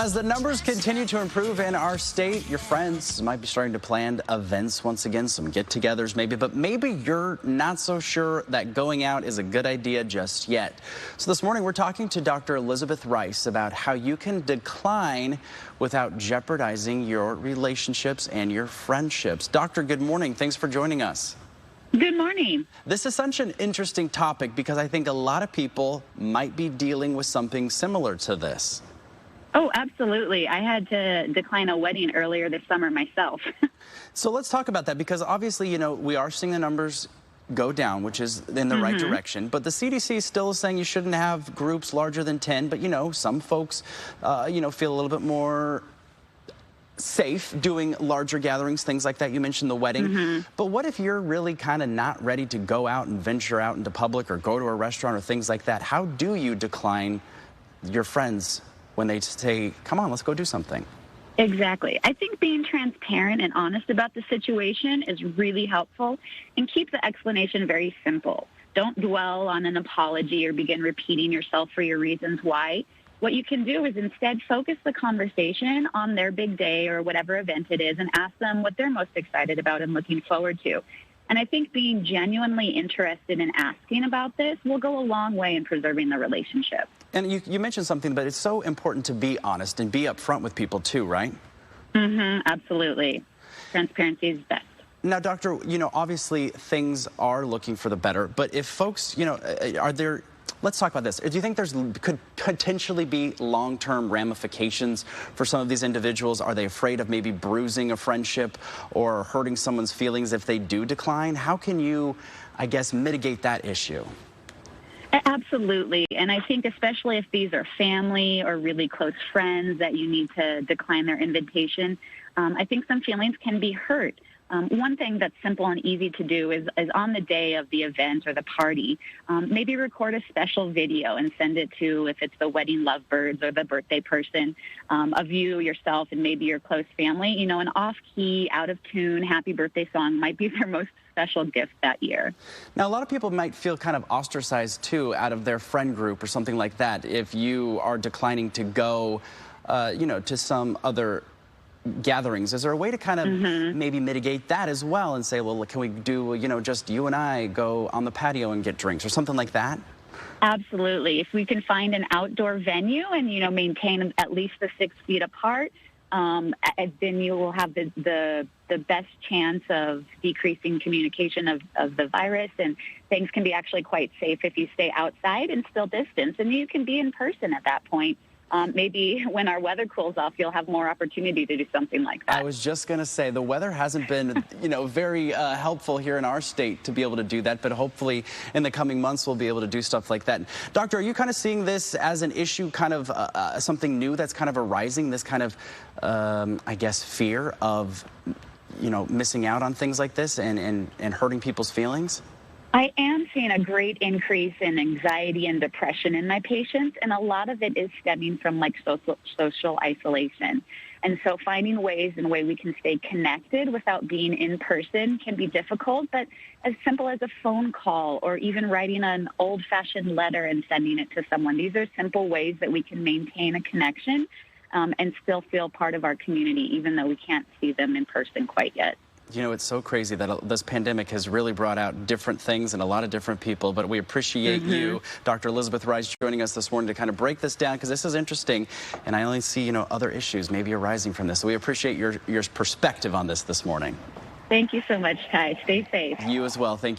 As the numbers continue to improve in our state, your friends might be starting to plan events once again, some get-togethers maybe, but maybe you're not so sure that going out is a good idea just yet. So this morning we're talking to Dr. Elizabeth Rice about how you can decline without jeopardizing your relationships and your friendships. Doctor, good morning. Thanks for joining us. Good morning. This is such an interesting topic because I think a lot of people might be dealing with something similar to this. Oh, absolutely. I had to decline a wedding earlier this summer myself. So let's talk about that because obviously, you know, we are seeing the numbers go down, which is in the right direction. But the CDC still is saying you shouldn't have groups larger than 10. But, you know, some folks, feel a little bit more safe doing larger gatherings, things like that. You mentioned the wedding. But what if you're really kind of not ready to go out and venture out into public or go to a restaurant or things like that? How do you decline your friends when they say, come on, let's go do something? Exactly. I think being transparent and honest about the situation is really helpful, and keep the explanation very simple. Don't dwell on an apology or begin repeating yourself for your reasons why. What you can do is instead focus the conversation on their big day or whatever event it is and ask them what they're most excited about and looking forward to. And I think being genuinely interested in asking about this will go a long way in preserving the relationship. And you mentioned something, but it's so important to be honest and be upfront with people too, right? Absolutely. Transparency is best. Now, doctor, obviously things are looking for the better, but if folks, let's talk about this. Do you think could potentially be long-term ramifications for some of these individuals? Are they afraid of maybe bruising a friendship or hurting someone's feelings if they do decline? How can you, mitigate that issue? Absolutely. And I think especially if these are family or really close friends that you need to decline their invitation, I think some feelings can be hurt. One thing that's simple and easy to do is on the day of the event or the party, maybe record a special video and send it to, if it's the wedding lovebirds or the birthday person, of you, yourself, and maybe your close family. An off-key, out-of-tune happy birthday song might be their most special gift that year. Now, a lot of people might feel kind of ostracized, too, out of their friend group or something like that if you are declining to go, to some other gatherings. Is there a way to kind of maybe mitigate that as well and say, well, can we do, just you and I go on the patio and get drinks or something like that? Absolutely. If we can find an outdoor venue and, maintain at least the 6 feet apart, then you will have the best chance of decreasing communication of the virus, and things can be actually quite safe if you stay outside and still distance, and you can be in person at that point. Maybe when our weather cools off, you'll have more opportunity to do something like that. I was just going to say, the weather hasn't been, very helpful here in our state to be able to do that, but hopefully in the coming months we'll be able to do stuff like that. Doctor, are you kind of seeing this as an issue, kind of something new that's kind of arising, this kind of, fear of, missing out on things like this and hurting people's feelings? I am seeing a great increase in anxiety and depression in my patients, and a lot of it is stemming from social isolation. And so finding ways in way we can stay connected without being in person can be difficult, but as simple as a phone call or even writing an old-fashioned letter and sending it to someone. These are simple ways that we can maintain a connection and still feel part of our community, even though we can't see them in person quite yet. It's so crazy that this pandemic has really brought out different things in a lot of different people, but we appreciate you, Dr. Elizabeth Rice, joining us this morning to kind of break this down, because this is interesting, and I only see, other issues maybe arising from this. So we appreciate your perspective on this morning. Thank you so much, Ty. Stay safe. You as well. Thank you.